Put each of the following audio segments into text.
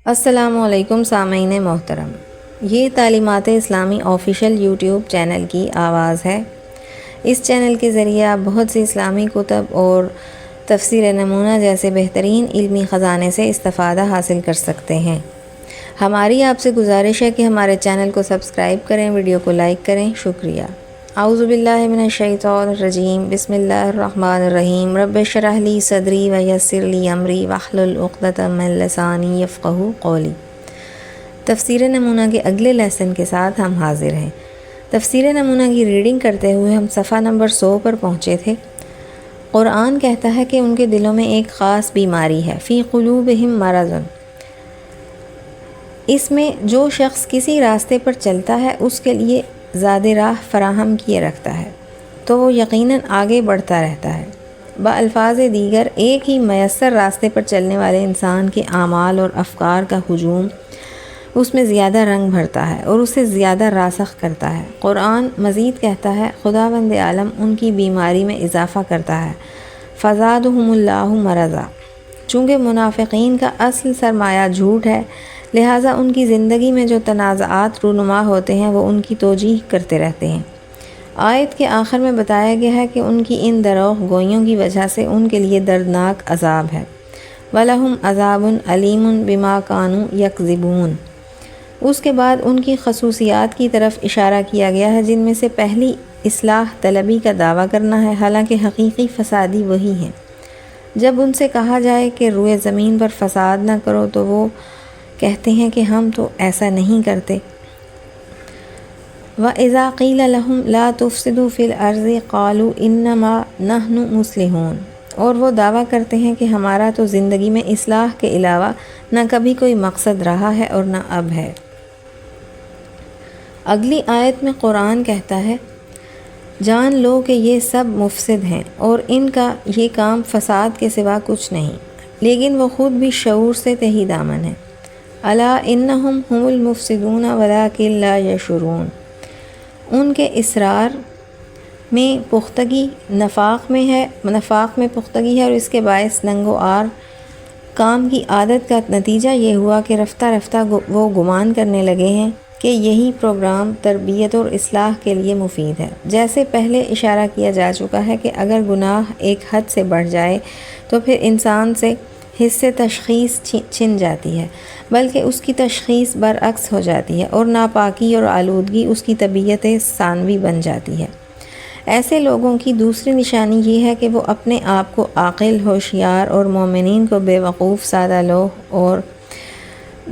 السلام علیکم سامعین محترم، یہ تعلیمات اسلامی آفیشیل یوٹیوب چینل کی آواز ہے۔ اس چینل کے ذریعے آپ بہت سی اسلامی کتب اور تفسیر نمونہ جیسے بہترین علمی خزانے سے استفادہ حاصل کر سکتے ہیں۔ ہماری آپ سے گزارش ہے کہ ہمارے چینل کو سبسکرائب کریں، ویڈیو کو لائک کریں۔ شکریہ۔ اعوذ باللہ من الشیطان الرجیم، بسم اللہ الرحمن الرحیم۔ رب اشرح لی صدری ویسر لی امری واحلل عقدۃ من لسانی یفقہوا قولی۔ تفسیر نمونہ کے اگلے لیسن کے ساتھ ہم حاضر ہیں۔ تفسیر نمونہ کی ریڈنگ کرتے ہوئے ہم صفحہ نمبر 100 پر پہنچے تھے۔ قرآن کہتا ہے کہ ان کے دلوں میں ایک خاص بیماری ہے، فی قلوبہم مرض۔ اس میں جو شخص کسی راستے پر چلتا ہے اس کے لیے زیادہ راہ فراہم کیے رکھتا ہے تو وہ یقیناً آگے بڑھتا رہتا ہے۔ بالفاظ دیگر، ایک ہی میسر راستے پر چلنے والے انسان کے اعمال اور افکار کا ہجوم اس میں زیادہ رنگ بھرتا ہے اور اسے زیادہ راسخ کرتا ہے۔ قرآن مزید کہتا ہے، خداوند عالم ان کی بیماری میں اضافہ کرتا ہے، فزادہم اللہ مرضا۔ چونکہ منافقین کا اصل سرمایہ جھوٹ ہے، لہٰذا ان کی زندگی میں جو تنازعات رونما ہوتے ہیں وہ ان کی توجیح کرتے رہتے ہیں۔ آیت کے آخر میں بتایا گیا ہے کہ ان کی ان دروغ گوئیوں کی وجہ سے ان کے لیے دردناک عذاب ہے۔ وَلَهُمْ عَذَابٌ عَلِيمٌ بِمَا كَانُوا يَكْذِبُونَ۔ اس کے بعد ان کی خصوصیات کی طرف اشارہ کیا گیا ہے، جن میں سے پہلی اصلاح طلبی کا دعویٰ کرنا ہے، حالانکہ حقیقی فسادی وہی ہیں۔ جب ان سے کہا جائے کہ روئے زمین پر فساد نہ کرو تو وہ کہتے ہیں کہ ہم تو ایسا نہیں کرتے۔ وَإِذَا قِيلَ لَهُمْ لَا تُفْسِدُوا فِي الْأَرْضِ قَالُوا إِنَّمَا نَحْنُ مُصْلِحُونَ۔ اور وہ دعویٰ کرتے ہیں کہ ہمارا تو زندگی میں اصلاح کے علاوہ نہ کبھی کوئی مقصد رہا ہے اور نہ اب ہے۔ اگلی آیت میں قرآن کہتا ہے، جان لو کہ یہ سب مفسد ہیں اور ان کا یہ کام فساد کے سوا کچھ نہیں، لیکن وہ خود بھی شعور سے تہی دامن ہیں۔ الا انہم هم المفسدون ولکن لا یشعرون۔ ان کے اصرار میں پختگی نفاق میں پختگی ہے، اور اس کے باعث ننگ و آر کام کی عادت کا نتیجہ یہ ہوا کہ رفتہ رفتہ وہ گمان کرنے لگے ہیں کہ یہی پروگرام تربیت اور اصلاح کے لیے مفید ہے۔ جیسے پہلے اشارہ کیا جا چکا ہے کہ اگر گناہ ایک حد سے بڑھ جائے تو پھر انسان سے حس سے تشخیص چھن جاتی ہے، بلکہ اس کی تشخیص برعکس ہو جاتی ہے، اور ناپاکی اور آلودگی اس کی طبیعت ثانوی بن جاتی ہے۔ ایسے لوگوں کی دوسری نشانی یہ ہے کہ وہ اپنے آپ کو عاقل، ہوشیار اور مومنین کو بے وقوف، سادہ لوح اور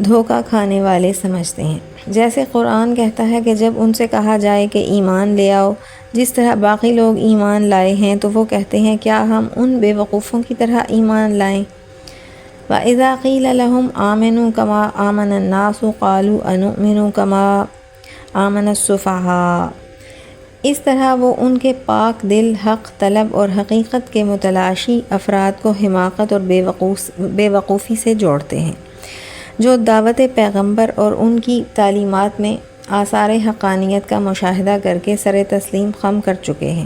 دھوکہ کھانے والے سمجھتے ہیں۔ جیسے قرآن کہتا ہے کہ جب ان سے کہا جائے کہ ایمان لے آؤ جس طرح باقی لوگ ایمان لائے ہیں، تو وہ کہتے ہیں کیا ہم ان بے وقوفوں کی طرح ایمان لائیں؟ وَإِذَا قِيلَ لَهُمْ آمِنُوا كَمَا آمَنَ النَّاسُ قَالُوا أَنُؤْمِنُ كَمَا آمَنَ السُّفَهَاءُ۔ اس طرح وہ ان کے پاک دل، حق طلب اور حقیقت کے متلاشی افراد کو حماقت اور بے وقوفی سے جوڑتے ہیں، جو دعوت پیغمبر اور ان کی تعلیمات میں آثار حقانیت کا مشاہدہ کر کے سر تسلیم خم کر چکے ہیں۔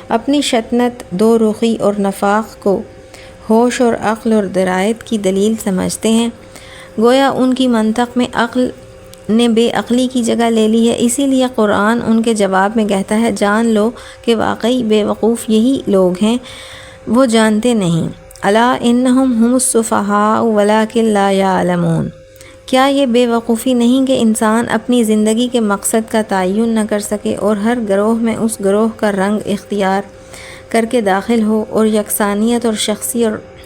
اپنی شطنت، دو رخی اور نفاق کو ہوش اور عقل اور درایت کی دلیل سمجھتے ہیں، گویا ان کی منطق میں عقل نے بے عقلی کی جگہ لے لی ہے۔ اسی لیے قرآن ان کے جواب میں کہتا ہے، جان لو کہ واقعی بے وقوف یہی لوگ ہیں، وہ جانتے نہیں۔ الا انہم هم السفہاء ولکن لا یعلمون۔ کیا یہ بے وقوفی نہیں کہ انسان اپنی زندگی کے مقصد کا تعین نہ کر سکے اور ہر گروہ میں اس گروہ کا رنگ اختیار کر کے داخل ہو، اور یکسانیت اور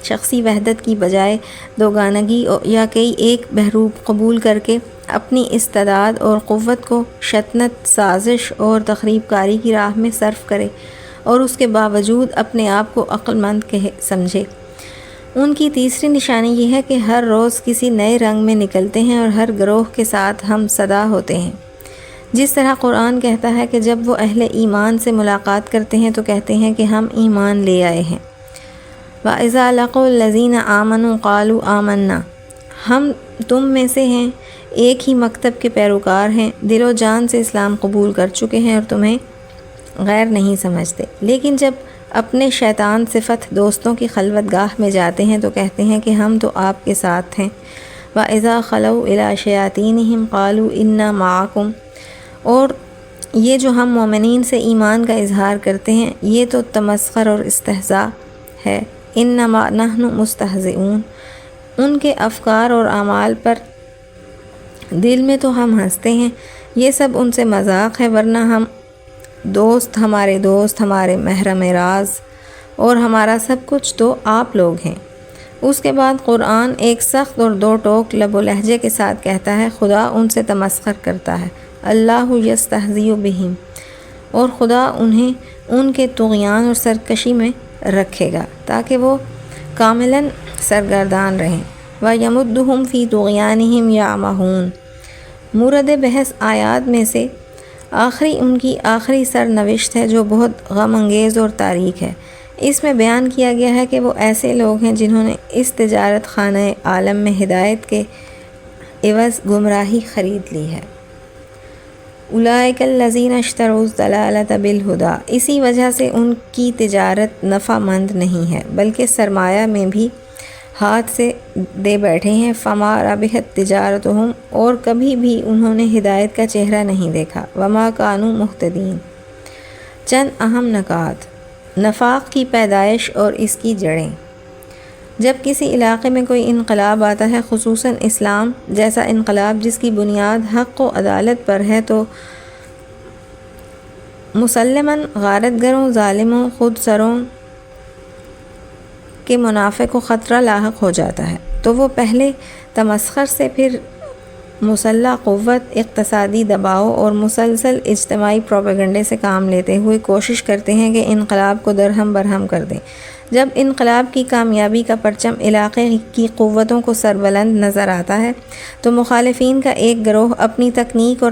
شخصی وحدت کی بجائے دوگانگی یا کئی ایک بحروب قبول کر کے اپنی استعداد اور قوت کو شطنت، سازش اور تخریب کاری کی راہ میں صرف کرے، اور اس کے باوجود اپنے آپ کو عقل مند سمجھے۔ ان کی تیسری نشانی یہ ہے کہ ہر روز کسی نئے رنگ میں نکلتے ہیں اور ہر گروہ کے ساتھ ہم صدا ہوتے ہیں۔ جس طرح قرآن کہتا ہے کہ جب وہ اہل ایمان سے ملاقات کرتے ہیں تو کہتے ہیں کہ ہم ایمان لے آئے ہیں۔ وَإِذَا لَقُوا الَّذِينَ آمَنُوا قَالُوا آمَنَّا۔ ہم تم میں سے ہیں، ایک ہی مکتب کے پیروکار ہیں، دل و جان سے اسلام قبول کر چکے ہیں اور تمہیں غیر نہیں سمجھتے، لیکن جب اپنے شیطان صفت دوستوں کی خلوت گاہ میں جاتے ہیں تو کہتے ہیں کہ ہم تو آپ کے ساتھ ہیں، وَإِذَا خَلَوْا إِلَىٰ شَيَاطِینِهِمْ قَالُوا إِنَّا مَعَكُمْ، اور یہ جو ہم مومنین سے ایمان کا اظہار کرتے ہیں یہ تو تمسخر اور استہزاء ہے۔ انما نحن مستہزئون، ان کے افکار اور اعمال پر دل میں تو ہم ہنستے ہیں، یہ سب ان سے مذاق ہے، ورنہ ہمارے دوست، ہمارے محرم راز اور ہمارا سب کچھ تو آپ لوگ ہیں۔ اس کے بعد قرآن ایک سخت اور دو ٹوک لب و لہجے کے ساتھ کہتا ہے خدا ان سے تمسخر کرتا ہے، اللہ یستہزئ بہم، اور خدا انہیں ان کے طغیان اور سرکشی میں رکھے گا تاکہ وہ کاملاً سرگردان رہیں۔ وَيَمُدُّهُمْ فِي طُغْيَانِهِمْ يَعْمَهُونَ، مورد بحث آیات میں سے ان کی آخری سرنوشت ہے جو بہت غم انگیز اور تاریک ہے۔ اس میں بیان کیا گیا ہے کہ وہ ایسے لوگ ہیں جنہوں نے اس تجارت خانہ عالم میں ہدایت کے عوض گمراہی خرید لی ہے۔ اولئک الذین اشتروا الضلالۃ بالہدیٰ، اسی وجہ سے ان کی تجارت نفع مند نہیں ہے بلکہ سرمایہ میں بھی ہاتھ سے دے بیٹھے ہیں۔ فما ربحت تجارتہم، اور کبھی بھی انہوں نے ہدایت کا چہرہ نہیں دیکھا۔ وما کانوا مہتدین۔ چند اہم نکات۔ نفاق کی پیدائش اور اس کی جڑیں۔ جب کسی علاقے میں کوئی انقلاب آتا ہے، خصوصاً اسلام جیسا انقلاب جس کی بنیاد حق و عدالت پر ہے، تو مسلماً غارت گروں، ظالموں، خود سروں کے منافع کو خطرہ لاحق ہو جاتا ہے، تو وہ پہلے تمسخر سے، پھر مسلح قوت، اقتصادی دباؤ اور مسلسل اجتماعی پروپیگنڈے سے کام لیتے ہوئے کوشش کرتے ہیں کہ انقلاب کو درہم برہم کر دیں۔ جب انقلاب کی کامیابی کا پرچم علاقے کی قوتوں کو سربلند نظر آتا ہے تو مخالفین کا ایک گروہ اپنی تکنیک اور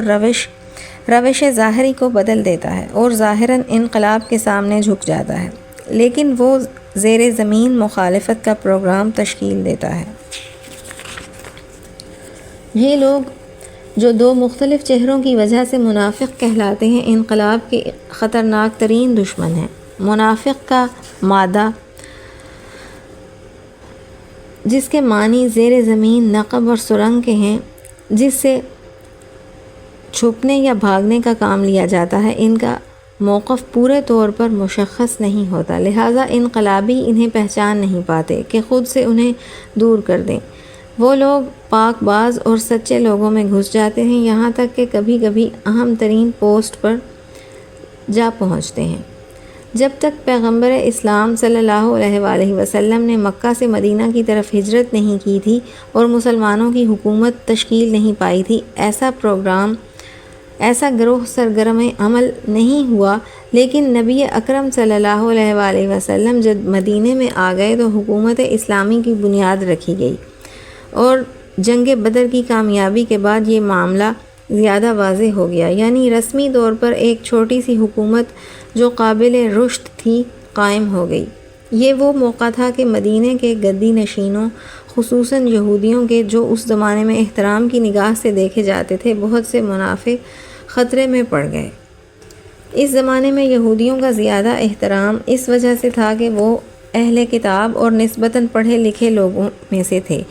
روش ظاہری کو بدل دیتا ہے اور ظاہراً انقلاب کے سامنے جھک جاتا ہے، لیکن وہ زیر زمین مخالفت کا پروگرام تشکیل دیتا ہے۔ یہ لوگ جو دو مختلف چہروں کی وجہ سے منافق کہلاتے ہیں، انقلاب کے خطرناک ترین دشمن ہیں۔ منافق کا مادہ، جس کے معنی زیر زمین، نقب اور سرنگ کے ہیں، جس سے چھپنے یا بھاگنے کا کام لیا جاتا ہے، ان کا موقف پورے طور پر مشخص نہیں ہوتا، لہٰذا انقلابی انہیں پہچان نہیں پاتے کہ خود سے انہیں دور کر دیں۔ وہ لوگ پاک باز اور سچے لوگوں میں گھس جاتے ہیں، یہاں تک کہ کبھی کبھی اہم ترین پوسٹ پر جا پہنچتے ہیں۔ جب تک پیغمبر اسلام صلی اللہ علیہ وآلہ وسلم نے مکہ سے مدینہ کی طرف ہجرت نہیں کی تھی اور مسلمانوں کی حکومت تشکیل نہیں پائی تھی، ایسا گروہ سرگرم عمل نہیں ہوا، لیکن نبی اکرم صلی اللہ علیہ وآلہ وسلم جب مدینے میں آ گئے تو حکومت اسلامی کی بنیاد رکھی گئی، اور جنگ بدر کی کامیابی کے بعد یہ معاملہ زیادہ واضح ہو گیا، یعنی رسمی طور پر ایک چھوٹی سی حکومت جو قابل رشد تھی قائم ہو گئی۔ یہ وہ موقع تھا کہ مدینے کے گدی نشینوں، خصوصاً یہودیوں کے جو اس زمانے میں احترام کی نگاہ سے دیکھے جاتے تھے، بہت سے منافع خطرے میں پڑ گئے۔ اس زمانے میں یہودیوں کا زیادہ احترام اس وجہ سے تھا کہ وہ اہل کتاب اور نسبتاً پڑھے لکھے لوگوں میں سے تھے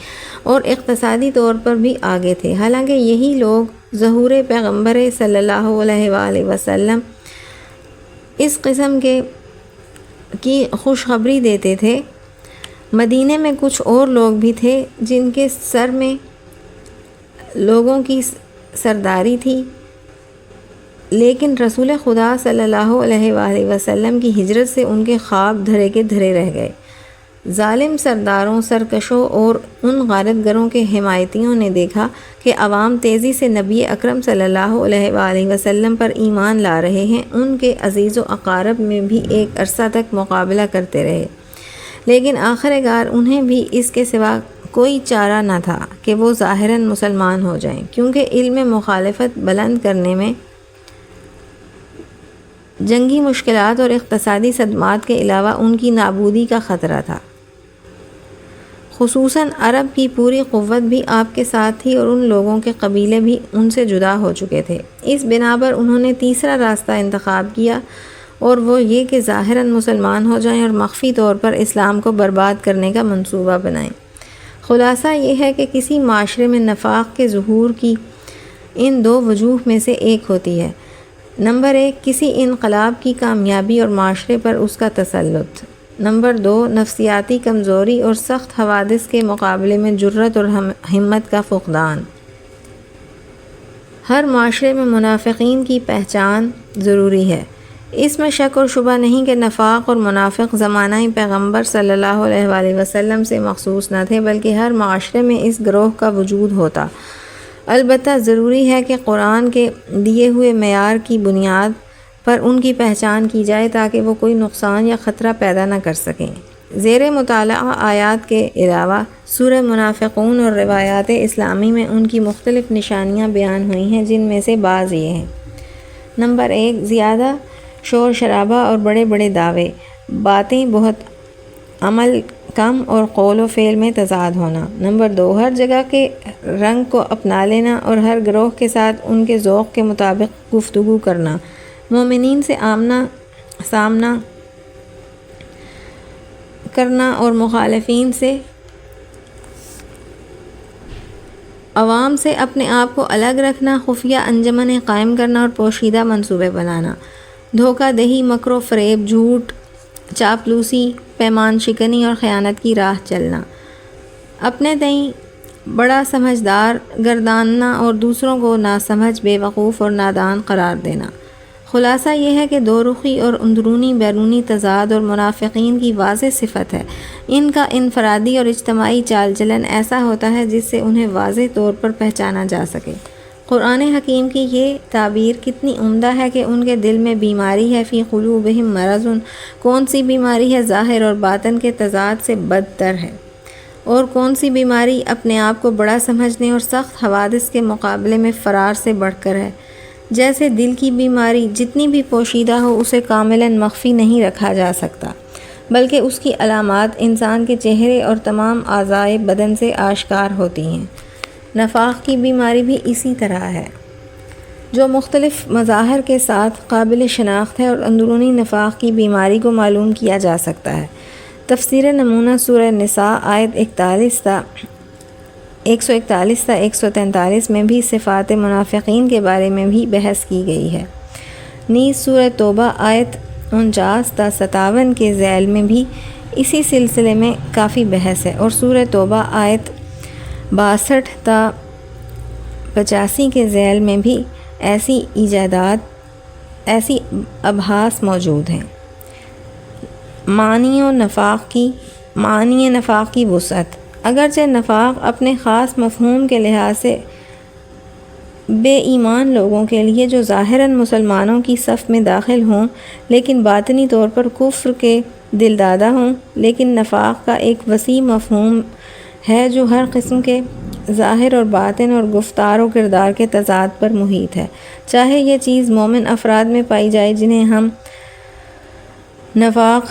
اور اقتصادی طور پر بھی آگے تھے، حالانکہ یہی لوگ ظہور پیغمبر صلی اللہ علیہ وآلہ وسلم اس قسم کی خوشخبری دیتے تھے۔ مدینے میں کچھ اور لوگ بھی تھے جن کے سر میں لوگوں کی سرداری تھی، لیکن رسول خدا صلی اللہ علیہ وآلہ وسلم کی ہجرت سے ان کے خواب دھرے کے دھرے رہ گئے۔ ظالم سرداروں، سرکشوں اور ان غارت گروں کے حمایتیوں نے دیکھا کہ عوام تیزی سے نبی اکرم صلی اللہ علیہ وآلہ وسلم پر ایمان لا رہے ہیں، ان کے عزیز و اقارب میں بھی ایک عرصہ تک مقابلہ کرتے رہے، لیکن آخرکار انہیں بھی اس کے سوا کوئی چارہ نہ تھا کہ وہ ظاہراً مسلمان ہو جائیں، کیونکہ علم مخالفت بلند کرنے میں جنگی مشکلات اور اقتصادی صدمات کے علاوہ ان کی نابودی کا خطرہ تھا۔ خصوصاً عرب کی پوری قوت بھی آپ کے ساتھ تھی اور ان لوگوں کے قبیلے بھی ان سے جدا ہو چکے تھے۔ اس بنا پر انہوں نے تیسرا راستہ انتخاب کیا، اور وہ یہ کہ ظاہراً مسلمان ہو جائیں اور مخفی طور پر اسلام کو برباد کرنے کا منصوبہ بنائیں۔ خلاصہ یہ ہے کہ کسی معاشرے میں نفاق کے ظہور کی ان دو وجوہ میں سے ایک ہوتی ہے۔ نمبر 1، کسی انقلاب کی کامیابی اور معاشرے پر اس کا تسلط۔ نمبر 2، نفسیاتی کمزوری اور سخت حوادث کے مقابلے میں جرأت اور ہمت کا فقدان۔ ہر معاشرے میں منافقین کی پہچان ضروری ہے۔ اس میں شک اور شبہ نہیں کہ نفاق اور منافق زمانہ پیغمبر صلی اللہ علیہ وآلہ وسلم سے مخصوص نہ تھے، بلکہ ہر معاشرے میں اس گروہ کا وجود ہوتا۔ البتہ ضروری ہے کہ قرآن کے دیے ہوئے معیار کی بنیاد پر ان کی پہچان کی جائے تاکہ وہ کوئی نقصان یا خطرہ پیدا نہ کر سکیں۔ زیر مطالعہ آیات کے علاوہ سورہ منافقون اور روایات اسلامی میں ان کی مختلف نشانیاں بیان ہوئی ہیں، جن میں سے بعض یہ ہیں۔ نمبر 1، زیادہ شور شرابہ اور بڑے بڑے دعوے، باتیں بہت، عمل کم اور قول و فعل میں تضاد ہونا۔ نمبر 2، ہر جگہ کے رنگ کو اپنا لینا اور ہر گروہ کے ساتھ ان کے ذوق کے مطابق گفتگو کرنا، مومنین سے آمنا سامنا کرنا اور مخالفین سے، عوام سے اپنے آپ کو الگ رکھنا، خفیہ انجمنیں قائم کرنا اور پوشیدہ منصوبے بنانا، دھوکہ دہی، مکر و فریب، جھوٹ، چاپلوسی، پیمان شکنی اور خیانت کی راہ چلنا، اپنے تئیں بڑا سمجھدار گرداننا اور دوسروں کو ناسمجھ، بے وقوف اور نادان قرار دینا۔ خلاصہ یہ ہے کہ دو رخی اور اندرونی بیرونی تضاد اور منافقین کی واضح صفت ہے۔ ان کا انفرادی اور اجتماعی چال چلن ایسا ہوتا ہے جس سے انہیں واضح طور پر پہچانا جا سکے۔ قرآن حکیم کی یہ تعبیر کتنی عمدہ ہے کہ ان کے دل میں بیماری ہے، فی قلوبہم مرض، کون سی بیماری ہے؟ ظاہر اور باطن کے تضاد سے بدتر ہے۔ اور کون سی بیماری؟ اپنے آپ کو بڑا سمجھنے اور سخت حوادث کے مقابلے میں فرار سے بڑھ کر ہے۔ جیسے دل کی بیماری جتنی بھی پوشیدہ ہو اسے کاملاً مخفی نہیں رکھا جا سکتا، بلکہ اس کی علامات انسان کے چہرے اور تمام اعضائے بدن سے آشکار ہوتی ہیں۔ نفاق کی بیماری بھی اسی طرح ہے، جو مختلف مظاہر کے ساتھ قابل شناخت ہے، اور اندرونی نفاق کی بیماری کو معلوم کیا جا سکتا ہے۔ تفسیر نمونہ سورہ نساء آیت 141 تا 143 میں بھی صفات منافقین کے بارے میں بھی بحث کی گئی ہے۔ نیز سورہ توبہ آیت 49 تا 57 کے ذیل میں بھی اسی سلسلے میں کافی بحث ہے، اور سورہ توبہ آیت 62 تا 85 کے ذیل میں بھی ایسی ابحاث موجود ہیں۔ معنی نفاق کی وسعت۔ اگرچہ نفاق اپنے خاص مفہوم کے لحاظ سے بے ایمان لوگوں کے لیے جو ظاہراً مسلمانوں کی صف میں داخل ہوں لیکن باطنی طور پر کفر کے دلدادہ ہوں، لیکن نفاق کا ایک وسیع مفہوم ہے جو ہر قسم کے ظاہر اور باطن اور گفتار و کردار کے تضاد پر محیط ہے، چاہے یہ چیز مومن افراد میں پائی جائے جنہیں ہم نفاق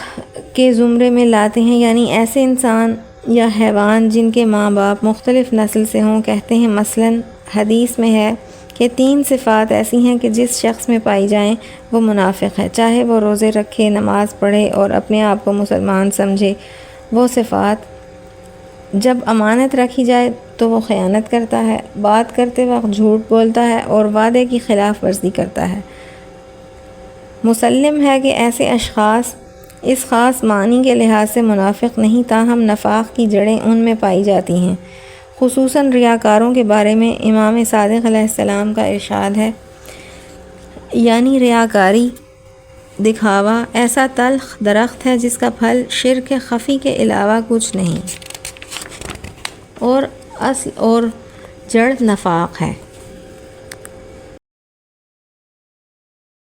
کے زمرے میں لاتے ہیں، یعنی ایسے انسان یا حیوان جن کے ماں باپ مختلف نسل سے ہوں۔ کہتے ہیں مثلاً حدیث میں ہے کہ 3 صفات ایسی ہیں کہ جس شخص میں پائی جائیں وہ منافق ہے، چاہے وہ روزے رکھے، نماز پڑھے اور اپنے آپ کو مسلمان سمجھے۔ وہ صفات: جب امانت رکھی جائے تو وہ خیانت کرتا ہے، بات کرتے وقت جھوٹ بولتا ہے اور وعدے کی خلاف ورزی کرتا ہے۔ مسلم ہے کہ ایسے اشخاص اس خاص معنی کے لحاظ سے منافق نہیں، تاہم نفاق کی جڑیں ان میں پائی جاتی ہیں۔ خصوصاً ریاکاروں کے بارے میں امام صادق علیہ السلام کا ارشاد ہے، یعنی ریاکاری، دکھاوا ایسا تلخ درخت ہے جس کا پھل شرک خفی کے علاوہ کچھ نہیں، اور اصل اور جڑ نفاق ہے۔